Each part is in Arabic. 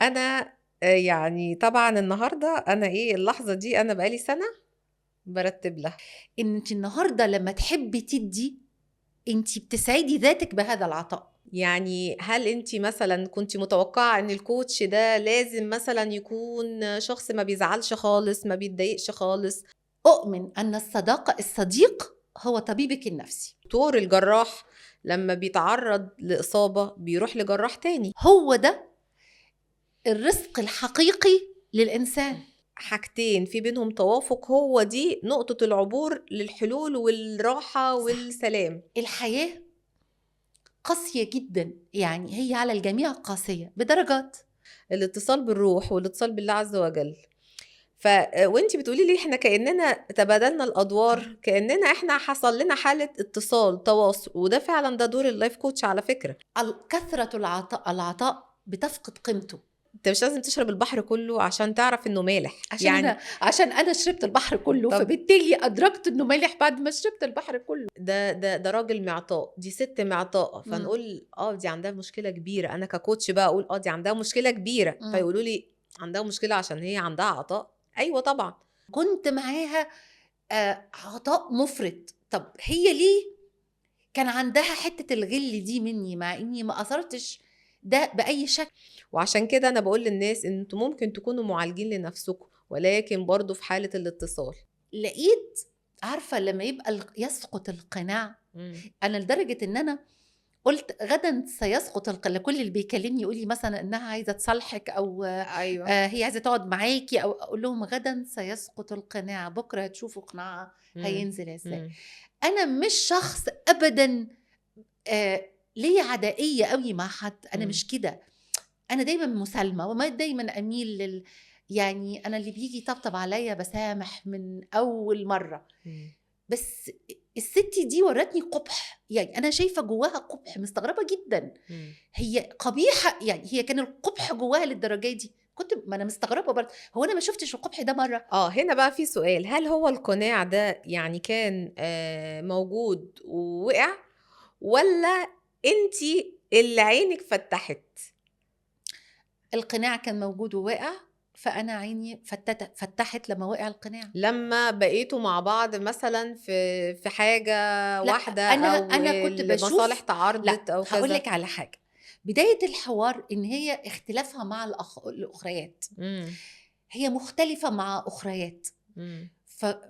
أنا يعني طبعًا النهارده أنا اللحظة دي أنا بقى لي سَنة بارتّب لها. إن أنتِ النهارده لمّا تحبّي تدّي، أنتِ بتسعدي ذاتِك بهذا العطاء. يعني هل أنتِ مثلًا كنتِ متوقعة إن الcoach ده لازم مثلًا يكون شخص ما بيزعلش خالص، ما بيتضايقش خالص، أؤمن أن الصديق هو طبيبِك النفسي. دكتور الجراح لمّا بيتعرّض لإصابة بيروح لجراح تاني؟ هو ده الرزق الحقيقي للإنسان. حاجتين في بينهم توافق، هو دي نقطة العبور للحلول والراحة صح. والسلام. الحياة قاسية جدًا، يعني هي على الجميع قاسية بدرجات. الاتصال بالروح والاتصال بالله عز وجل. وأنتِ بتقولي لي إحنا كإننا تبادلنا الأدوار، كإننا إحنا حصل لنا حالة اتصال، تواصل، وده فعلًا ده دور الlife coach على فكرة. كثرة العطاء بتفقد قيمته. أنت مش لازم تشرب البحر كله عشان تعرف إنه مالح، يعني عشان أنا شربت البحر كله، طب فبالتالي أدركت إنه مالح بعد ما شربت البحر كله. ده راجل معطاء، دي ست معطاءة، إمم. فنقول دي عندها مشكلة كبيرة، أنا كcoach بقى أقول دي عندها مشكلة كبيرة، إمم. فيقولوا لي عندها مشكلة عشان هي عندها عطاء، أيوه طبعًا. كنت معاها عطاء مُفرط. طب هي ليه كان عندها حتّة الغِل دي منّي، مع إني ما أثرتش ده بأي شكل؟ وعشان كده أنا باقول للناس إن أنتم ممكن تكونوا معالجين لنفسكم، ولكن برضه في حالة الاتصال. لقيت، عارفة لمّا يبقى يسقط القناع. إمم. أنا لدرجة إن أنا قُلت غدًا سيسقط لكل اللي بيكلمني يقول لي مثلًا إنها عايزة تصالحِك أو أيوه. هي عايزة تقعد معاكِ، أو أقول لهم غدًا سيسقط القناع، بُكرة هتشوفوا قناعها إمم. هينزل إزاي. إمم. أنا مش شخص أبدًا ليّا عدائية أوي مع حد، أنا إمم. مش كده. أنا دايمًا مسالمة، دايمًا أميل يعني أنا اللي بييجي يطبطب عليَّ باسامح من أول مرّة. إمم. بس الست دي ورّتني قُبح، يعني أنا شايفة جواها قُبح، مستغربة جدًا. إمم. هي قبيحة، يعني هي كان القُبح جواها للدرجة دي؟ ما أنا مستغربة برضه، هو أنا ما شُفتش القُبح ده مرّة؟ هنا بقى في سؤال، هل هو القناع ده يعني كان موجود ووقع، والّا أنتِ اللي عينِك فتّحت؟ القناع كان موجود ووقع، فأنا عيني فتّحت لمّا وقع القناع. لمّا بقيتوا مع بعض مثلًا في حاجة لأ، واحدة أو أنا كنت المصالح باشوف. لأ، تعارضت أو هاقول كذا؟ لِك على حاجة. بداية الحوار إن هي اختلافها مع الأخريات، إمم. هي مختلفة مع أخريات. إمم.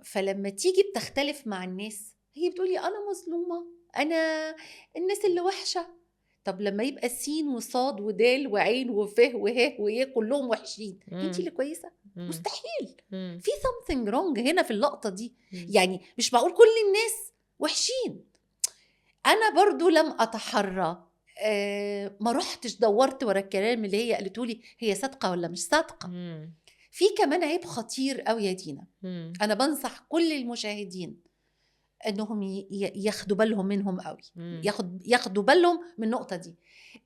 فلمّا تيجي بتختلف مع الناس، هي بتقول لي: "أنا مظلومة، أنا الناس اللي وحشة." طب لمّا يبقى س وصاد ودال وعين وف وه ويا كلّهم وحشين، أنتِ إمم. اللي كويسة؟ إمم. مستحيل. إمم. في something wrong هنا في اللقطة دي. إمم. يعني مش معقول كل الناس وحشين. أنا برضه لم أتحرّى، ما رُحتش دوّرت ورا الكلام اللي هي قالته لي هي صادقة والّا مش صادقة. إمم. في كمان عيب خطير أوي يا دينا، إمم. أنا بانصح كل المشاهدين إنهم ياخدوا بالهم منهم أوي، إمم. ياخدوا بالهم من النقطة دي.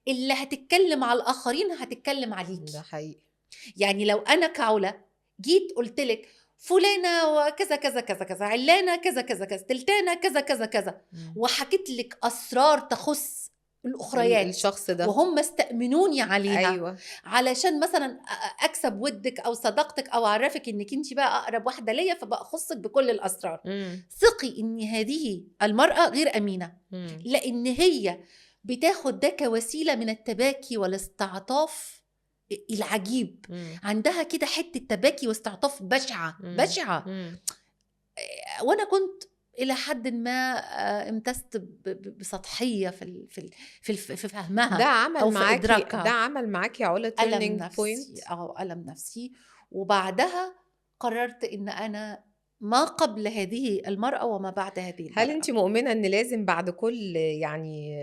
اللي هتتكلم على الآخرين هتتكلم عليكِ. ده حقيقي. يعني لو أنا كعُلا جيت قُلت لِك فلانة وكذا، كذا، كذا، كذا، علانة كذا، كذا، كذا، تلتانة كذا، كذا، كذا، إمم. وحكيت لِك أسرار تخُص الأخريات الشخص ده. وهُم استأمنوا عليها، أيوه. علشان مثلًا أكسب وِدِّك أو صداقتِك أو أعرّفِك إنِّك أنتِ بقى أقرب واحدة ليّا، فباخُصِّك بكل الأسرار. إمم. ثقي إن هذه المرأة غير أمينة، إمم. لإن هي بتاخد ده كوسيلة من التباكي والاستعطاف العجيب. إمم. عندها كده حتّة تباكي واستعطاف بشعة، إمم. بشعة. إمم. وأنا كنت إلى حدٍ ما امتزت بسطحية في ده فهمها عمل أو في معاكِ ده إدراكها. عمل معاكِ عُلا ألم turning نفسي، point؟ ألم نفسي. وبعدها قررت إن أنا ما قبل هذه المرأة وما بعد هذه هل أنتِ المرأة. مؤمنة إن لازم بعد كل يعني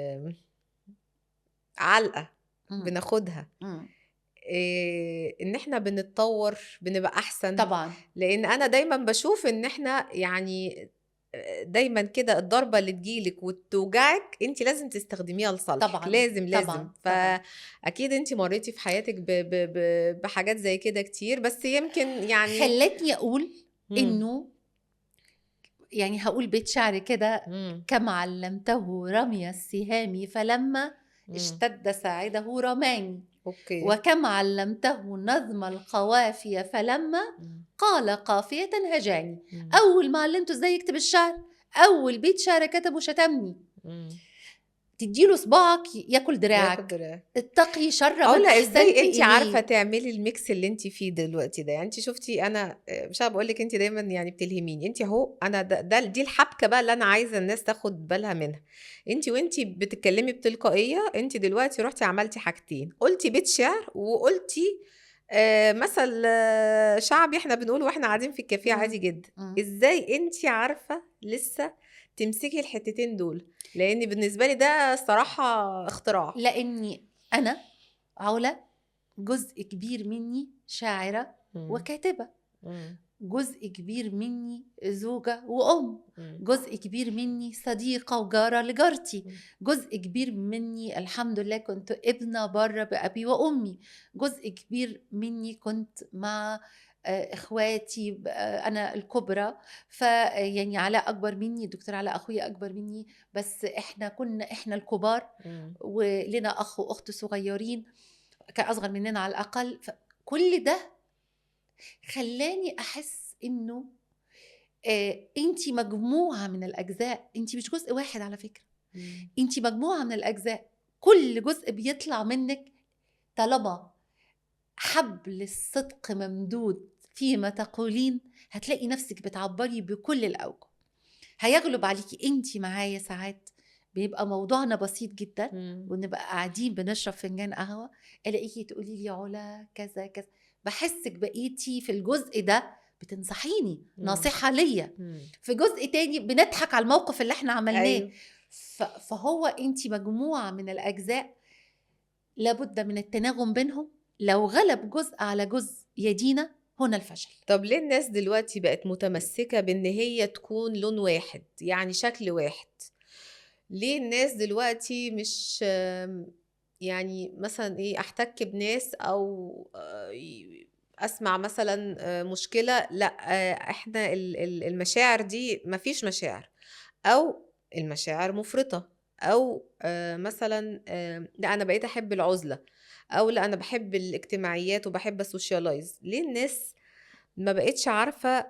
علقة إمم. بناخدها إمم. إن إحنا بنتطور، بنبقى أحسن؟ طبعًا. لإن أنا دايمًا باشوف إن إحنا يعني دايمًا كده الضربة اللي تيجي لِك وتوجعِك أنتِ لازم تستخدميها لصالحِك، طبعًا. لازم، لازم. طبعًا. طبعًا. فأكيد أنتِ مرّيتِ في حياتِك ب ب ب بحاجات زي كده كتير، بس يمكن يعني خلّتني أقول إمم. إنه، يعني هاقول بيت شعر كده: إمم. كم علّمته رمي السهام فلما إمم. اشتد ساعده رماني. اوكي. وكم علمته نظم القوافي فلما قال قافية هجاني. أول ما علمته إزاي يكتب الشعر، أول بيت شعر كتبه شتمني. تديله صباعك ياكل ياخد دراعك، دراعك. اتقي شر من أولا أحسنت ازاي انت عارفة إليه. تعملي الميكس اللي انت فيه دلوقتي ده؟ يعني انت شفتي، انا مش بقول لك انت دايما يعني بتلهميني، انت اهو انا دي الحبكة بقى اللي انا عايزة الناس تاخد بالها منها. انت وانت بتتكلمي بتلقائية، انت دلوقتي رحتي عملتي حاجتين، قلتي بيت شعر وقلتي مثل شعبي احنا بنقوله واحنا قاعدين في الكافيه عادي جدا. ازاي انت عارفة لسه تمسكي الحتتين دول؟ لان بالنسبة لي ده صراحة اختراع. لأني أنا علا جزء كبير مني شاعرة وكاتبة، جزء كبير مني زوجة وأم، جزء كبير مني صديقة وجارة لجارتي، جزء كبير مني الحمد لله كنت ابنة بره بأبي وأمي، جزء كبير مني كنت مع اخواتي انا الكبرى، فيعني علاء اكبر مني، الدكتور علاء اخويا اكبر مني، بس احنا الكبار، ولنا اخ واخت صغيرين كان اصغر مننا على الاقل. كل ده خلاني احس انه انتي مجموعة من الاجزاء، انتي مش جزء واحد على فكرة، انتي مجموعة من الاجزاء، كل جزء بيطلع منك طالما حبل الصدق ممدود فيما تقولين هتلاقي نفسك بتعبري بكل الأوجه. هيغلب عليكي انتي معايا ساعات بيبقى موضوعنا بسيط جدا ونبقى قاعدين بنشرب فنجان قهوة، الاقيكي تقولي لي علا كذا كذا، بحسك بقيتي في الجزء ده بتنصحيني نصيحة ليا، في جزء تاني بنضحك على الموقف اللي احنا عملناه. أيوه. فهو انتي مجموعة من الأجزاء لابد من التناغم بينهم، لو غلب جزء على جزء يدينا هنا الفشل. طب ليه الناس دلوقتي بقت متمسكة بان هي تكون لون واحد، يعني شكل واحد؟ ليه الناس دلوقتي مش يعني مثلا ايه، احتك بناس او اسمع مثلا مشكلة، لا احنا المشاعر دي مفيش مشاعر، او المشاعر مفرطة، او مثلا لا انا بقيت احب العزلة، او لا انا بحب الاجتماعيات وبحب السوشيالايز. ليه الناس ما بقتش عارفة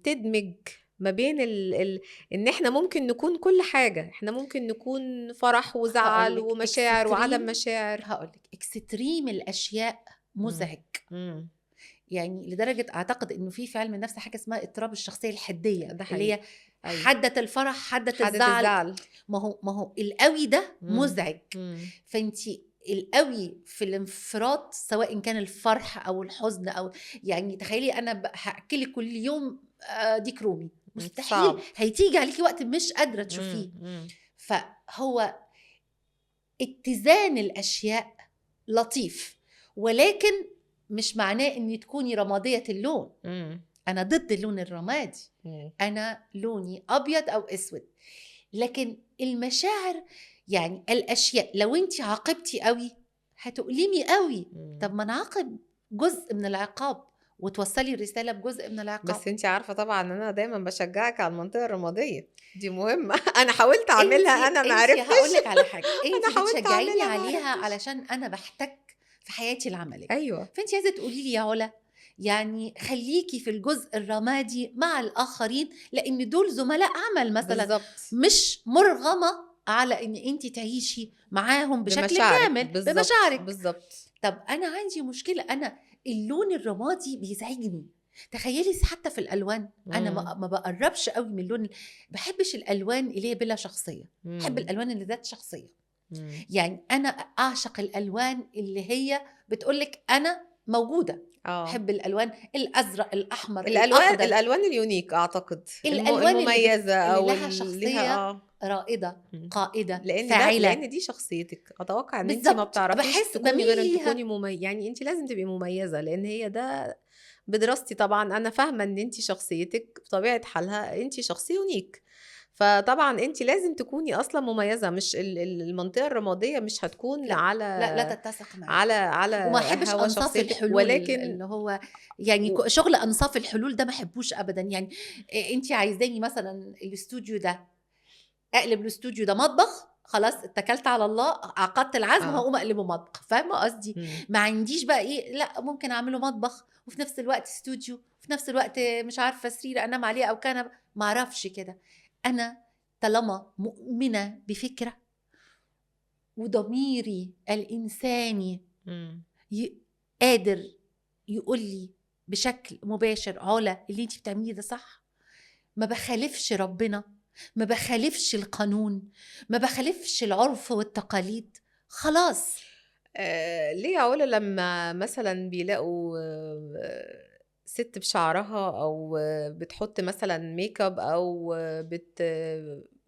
تدمج ما بين ان احنا ممكن نكون كل حاجة، احنا ممكن نكون فرح وزعل ومشاعر وعدم مشاعر. هقولك اكستريم الاشياء مزعج. يعني لدرجة اعتقد انه في علم النفس حاجة اسمها اضطراب الشخصية الحدية، اللي هي حدة الفرح حدة الزعل. ما هو القوي ده مزعج. فانتي القوي في الانفراط سواء كان الفرح او الحزن، او يعني تخيلي انا هحكي لك كل يوم ديك رومي، مستحيل هيتيجي عليكي وقت مش قادرة تشوفيه. فهو اتزان الاشياء لطيف، ولكن مش معناه ان تكوني رمادية اللون. انا ضد اللون الرمادي، انا لوني ابيض او اسود. لكن المشاعر يعني الاشياء لو انت عاقبتي قوي هتؤلمي قوي. طب ما نعاقب جزء من العقاب وتوصلي الرسالة بجزء من العقاب. بس انت عارفة طبعا انا دايما بشجعك على المنطقة الرمادية دي، مهمة. انا حاولت اعملها، انا ما عرفتش. هقولك على حاجة، انت حاولت بتشجعيني عليها علشان انا بحتك في حياتي العملية. ايوه. فانت عايزة تقولي لي يا علا يعني خليكي في الجزء الرمادي مع الآخرين، لأن دول زملاء عمل مثلا. بالزبط. مش مرغمة على ان انت تعيشي معاهم بشكل كامل بمشاعرك. بالظبط. طب انا عندي مشكلة، انا اللون الرمادي بيزعجني. تخيلي حتى في الالوان، انا ما بقربش قوي من اللون، بحبش الالوان اللي هي بلا شخصيه، بحب الالوان اللي ذات شخصيه. يعني انا اعشق الالوان اللي هي بتقولك انا موجوده. بحب الالوان الازرق الاحمر الأخضر. الالوان اليونيك، اعتقد الالوان المميزه او اللي لها شخصيه رائده قائده فاعله، لان دي شخصيتك. اتوقع ان انت ما بتعرفيش تكوني غير ان تكوني يعني انت لازم تبقي مميزه، لان هي ده بدراستي. طبعا انا فاهمه ان انت شخصيتك بطبيعه حالها انت شخصيه يونيك، فطبعا انت لازم تكوني اصلا مميزه. مش المنطقه الرماديه مش هتكون لا على لا تتسق معي. على وما احبش انصاف الحلول، ولكن اللي هو يعني شغل انصاف الحلول ده ما احبوش ابدا. يعني انت عايزاني مثلا الاستوديو ده اقلب الاستوديو ده مطبخ، خلاص اتكلت على الله، عقدت العزم، اه هقوم اقلبه مطبخ. فاهمه قصدي؟ مم. ما عنديش بقى ايه، لا ممكن اعمله مطبخ وفي نفس الوقت استوديو، وفي نفس الوقت مش عارفه سرير انام عليه او كنبه، ما اعرفش كده. انا طالما مؤمنه بفكره وضميري الانساني مم. قادر يقول لي بشكل مباشر علا اللي انت بتعمليه ده صح، ما بخالفش ربنا، ما بخالفش القانون، ما بخالفش العرف والتقاليد، خلاص. ليه يا علا لما مثلا بيلاقوا ست بشعرها او بتحط مثلا ميك اب او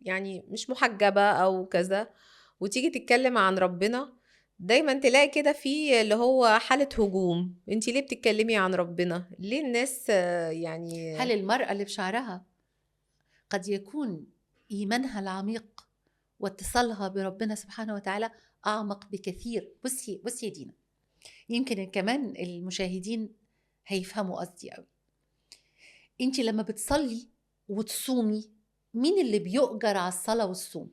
يعني مش محجبة او كذا، وتيجي تتكلم عن ربنا، دايما تلاقي كده في اللي هو حالة هجوم، انتي ليه بتتكلمي عن ربنا؟ ليه الناس يعني هل المرأة اللي بشعرها قد يكون إيمانها العميق واتصالها بربنا سبحانه وتعالى أعمق بكثير؟ بصي يا دينا، يمكن كمان المشاهدين هيفهموا قصدي قوي. انت لما بتصلي وتصومي، مين اللي بيؤجر على الصلاة والصوم؟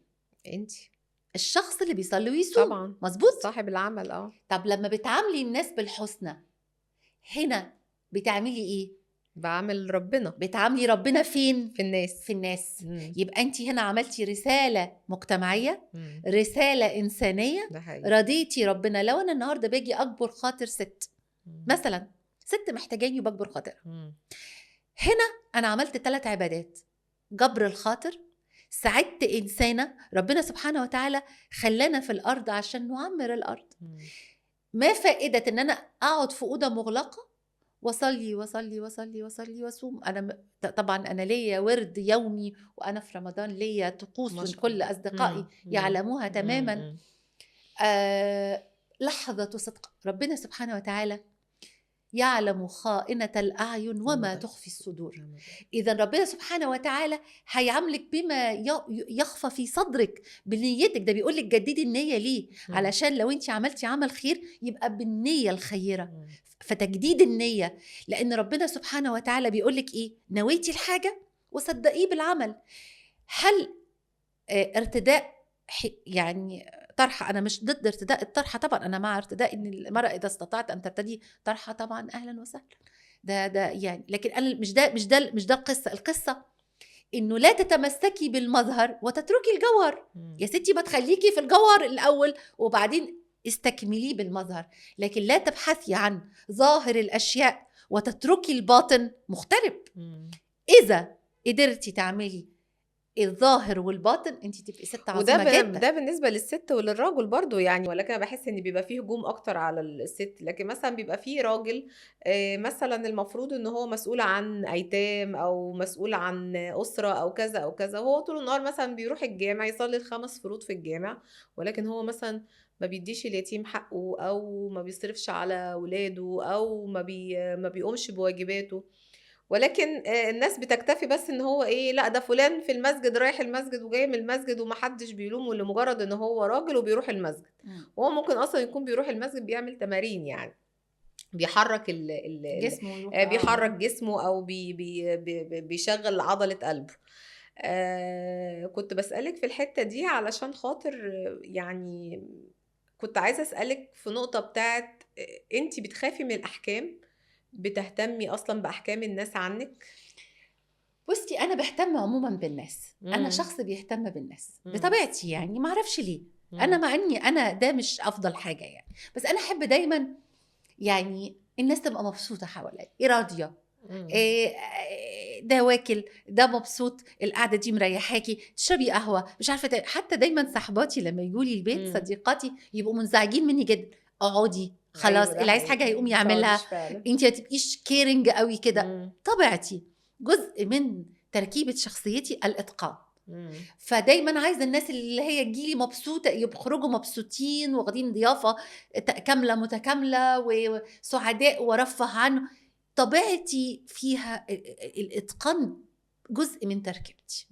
انتي الشخص اللي بيصلي ويصوم، طبعا مظبوط؟ صاحب العمل. طب لما بتعاملي الناس بالحسنى، هنا بتعملي ايه؟ بعمل ربنا بتعاملي ربنا فين؟ في الناس. في الناس. مم. يبقى انت هنا عملتي رسالة مجتمعية، مم. رسالة إنسانية، ده حقيقي. رضيتي ربنا. لو أنا النهاردة باجي أكبر خاطر ست مم. مثلا، ست محتاجاني وبكبر خاطرها، مم. هنا أنا عملت 3 عبادات: جبر الخاطر، ساعدت إنسانة، ربنا سبحانه وتعالى خلانا في الأرض عشان نعمر الأرض. مم. ما فائدة إن أنا أقعد في أوضة مغلقة وصلي وصلي وصلي وصلي وصوم؟ طبعا أنا ليا ورد يومي، وأنا في رمضان ليا ما طقوس شاء كل الله. أصدقائي مم. يعلموها مم. تماما. مم. لحظة صدق، ربنا سبحانه وتعالى يعلم خائنة الأعين وما تخفي الصدور. إذا ربنا سبحانه وتعالى هيعاملك بما يخفى في صدرك بنيتك. ده بيقولك جددي النية ليه؟ مم. علشان لو انت عملتي عمل خير يبقى بالنية الخيرة. مم. فتجديد النية، لأن ربنا سبحانه وتعالى بيقولك إيه؟ نويتي الحاجة وصدقيه بالعمل. هل ارتداء يعني طرحة؟ أنا مش ضد ارتداء الطرحة طبعا، أنا مع ارتداء إن المرأة إذا استطاعت أن ترتدي طرحة طبعا أهلا وسهلا، ده يعني. لكن أنا مش ده القصة إنه لا تتمسكي بالمظهر وتتركي الجوهر. مم. يا ستي ما تخليكي في الجوهر الأول وبعدين استكمليه بالمظهر، لكن لا تبحثي عن ظاهر الأشياء وتتركي الباطن مغترب. مم. إذا قدرتي تعملي الظاهر والباطن انت تبقي ست عظيمه جدا. ده بالنسبة للست وللراجل برضو يعني، ولكن أنا بحس ان بيبقى فيه هجوم اكتر على الست. لكن مثلا بيبقى فيه راجل مثلا المفروض ان هو مسؤول عن ايتام او مسؤول عن اسرة او كذا او كذا، هو طول النهار مثلا بيروح الجامع يصلي ال5 فروض في الجامع، ولكن هو مثلا ما بيديش اليتيم حقه، او ما بيصرفش على ولاده، او ما بيقومش بواجباته. ولكن الناس بتكتفي بس ان هو ايه، لا ده فلان في المسجد، رايح المسجد وجاي من المسجد ومحدش بيلومه لمجرد ان هو راجل وبيروح المسجد. وهو ممكن اصلا يكون بيروح المسجد بيعمل تمارين، يعني بيحرك جسمه بيحرك جسمه، او بيشغل عضلة قلبه. كنت بسألك في الحتة دي علشان خاطر يعني كنت عايزة أسألك في نقطة بتاعت انتي بتخافي من الأحكام؟ بتهتمي اصلا باحكام الناس عنك؟ بصي انا بهتم عموما بالناس. انا شخص بيهتم بالناس بطبيعتي، يعني ما اعرفش ليه. انا مع اني انا ده مش افضل حاجه يعني، بس انا احب دايما يعني الناس تبقى مبسوطه حواليا، راضيه، ده واكل، ده مبسوط، القعده دي مريحاكي، تشربي قهوه، مش عارفه. حتى دايما صاحباتي لما يجوا لي البيت، صديقاتي، يبقوا منزعجين مني جدا. اقعدي خلاص، أيوة اللي عايز حاجه هيقوم يعملها، انت ما تبقيش كيرنج قوي كده. طبيعتي جزء من تركيبه شخصيتي الاتقان. فدايما عايزه الناس اللي هي تجيلي مبسوطه، يخرجوا مبسوطين واخدين ضيافه كامله متكامله وسعداء ورفه عنه. طبيعتي فيها الاتقان جزء من تركيبتي.